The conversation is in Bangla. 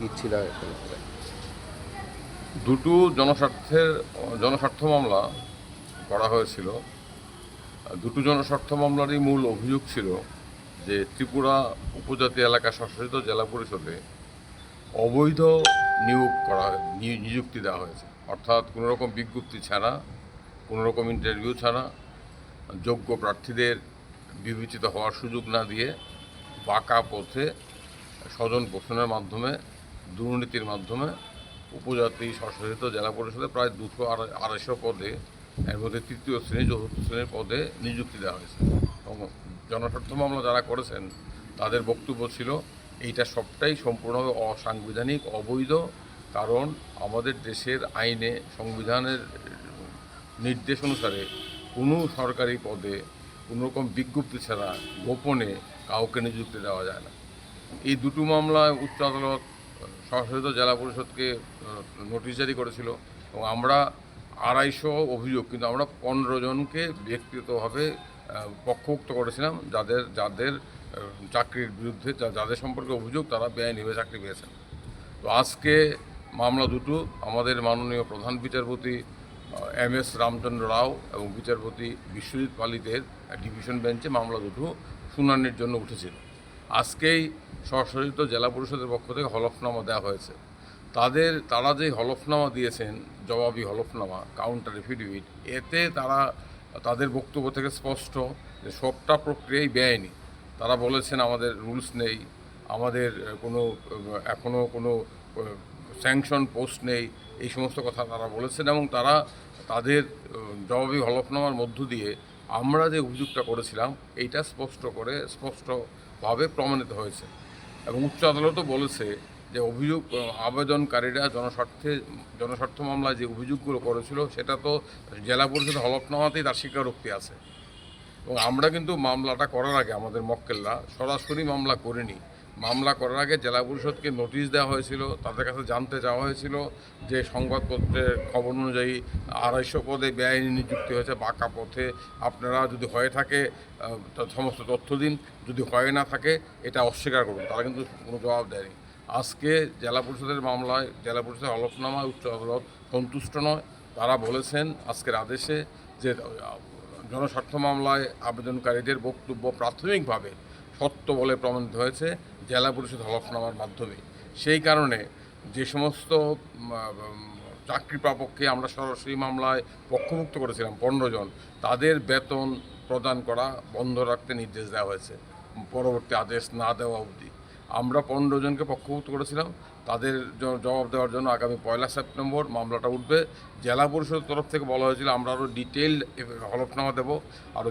কী ছিল এখানে? দুটো জনস্বার্থ মামলা করা হয়েছিল। দুটো জনস্বার্থ মামলারই মূল অভিযোগ ছিল যে ত্রিপুরা উপজাতি এলাকা স্বশাসিত জেলা পরিষদে অবৈধ নিযুক্তি দেওয়া হয়েছে। অর্থাৎ কোনো রকম বিজ্ঞপ্তি ছাড়া, কোনো রকম ইন্টারভিউ ছাড়া, যোগ্য প্রার্থীদের বিবেচিত হওয়ার সুযোগ না দিয়ে বাঁকা পথে স্বজন পোষণের মাধ্যমে, দুর্নীতির মাধ্যমে উপজাতি স্বশাসিত জেলা পরিষদে প্রায় 200-250 পদে, এর মধ্যে তৃতীয় শ্রেণী, চতুর্থ শ্রেণীর পদে নিযুক্তি দেওয়া হয়েছে। এবং জনস্বার্থ মামলা যারা করেছেন তাদের বক্তব্য ছিল এইটা সবটাই সম্পূর্ণভাবে অসাংবিধানিক, অবৈধ। কারণ আমাদের দেশের আইনে, সংবিধানের নির্দেশ অনুসারে কোনো সরকারি পদে কোনো রকম বিজ্ঞপ্তি ছাড়া গোপনে কাউকে নিযুক্তি দেওয়া যায় না। এই দুটো মামলায় উচ্চ আদালত স্বশাসিত জেলা পরিষদকে নোটিশ জারি করেছিল এবং আমরা 250 অভিযোগ, কিন্তু আমরা 15 জনকে ব্যক্তিগতভাবে পক্ষভুক্ত করেছিলাম, যাদের যাদের চাকরির বিরুদ্ধে, যাদের সম্পর্কে অভিযোগ তারা বেআইনিভাবে চাকরি পেয়েছেন। তো আজকে মামলা দুটো আমাদের মাননীয় প্রধান বিচারপতি MS রামচন্দ্র রাও এবং বিচারপতি বিশ্বজিৎ পালিতের ডিভিশন বেঞ্চে মামলা দুটো শুনানির জন্য উঠেছিল। আজকেই স্বশাসিত জেলা পরিষদের পক্ষ থেকে হলফনামা দেওয়া হয়েছে। তারা যে হলফনামা দিয়েছেন, জবাবি হলফনামা, কাউন্টার এফিডেভিট, এতে তাদের বক্তব্য থেকে স্পষ্ট যে সবটা প্রক্রিয়াই বেআইনি। তারা বলেছেন আমাদের রুলস নেই, আমাদের এখনও কোনো স্যাংশন পোস্ট নেই, এই সমস্ত কথা তারা বলেছেন। এবং তারা তাদের জবাবি হলফনামার মধ্য দিয়ে আমরা যে অভিযোগটা করেছিলাম এইটা স্পষ্টভাবে প্রমাণিত হয়েছে। এবং উচ্চ আদালতও বলেছে যে আবেদনকারীরা জনস্বার্থ মামলায় যে অভিযোগগুলো করেছিল সেটা তো জেলা পরিষদের হলফনামাতেই তার স্বীকারোক্তি আছে। এবং আমরা কিন্তু মামলাটা করার আগে, আমাদের মক্কেলরা সরাসরি মামলা করিনি। মামলা করার আগে জেলা পরিষদকে নোটিশ দেওয়া হয়েছিল, তাদের কাছে জানতে চাওয়া হয়েছিল যে সংবাদপত্রের খবর অনুযায়ী 250 পদে বেআইনি নিযুক্তি হয়েছে বাঁকা পথে। আপনারা যদি হয়ে থাকে সমস্ত তথ্য দিন, যদি হয়ে না থাকে এটা অস্বীকার করুন। তারা কিন্তু কোনো জবাব দেয়নি। আজকে জেলা পরিষদের মামলায়, জেলা পরিষদের হলফনামায় উচ্চ আদালত সন্তুষ্ট নয়। তারা বলেছেন আজকের আদেশে যে জনস্বার্থ মামলায় আবেদনকারীদের বক্তব্য প্রাথমিকভাবে সত্য বলে প্রমাণিত হয়েছে জেলা পরিষদ হলফনামার মাধ্যমে। সেই কারণে যে সমস্ত চাকরি প্রাপককে আমরা সরাসরি মামলায় পক্ষভুক্ত করেছিলাম 15 জন, তাদের বেতন প্রদান করা বন্ধ রাখতে নির্দেশ দেওয়া হয়েছে পরবর্তী আদেশ না দেওয়া অবধি। আমরা 15 জনকে পক্ষভুক্ত করেছিলাম, তাদের জবাব দেওয়ার জন্য আগামী 1 সেপ্টেম্বর মামলাটা উঠবে। জেলা পরিষদের তরফ থেকে বলা হয়েছিল আমরা আরও ডিটেইলড হলফনামা দেবো, আরও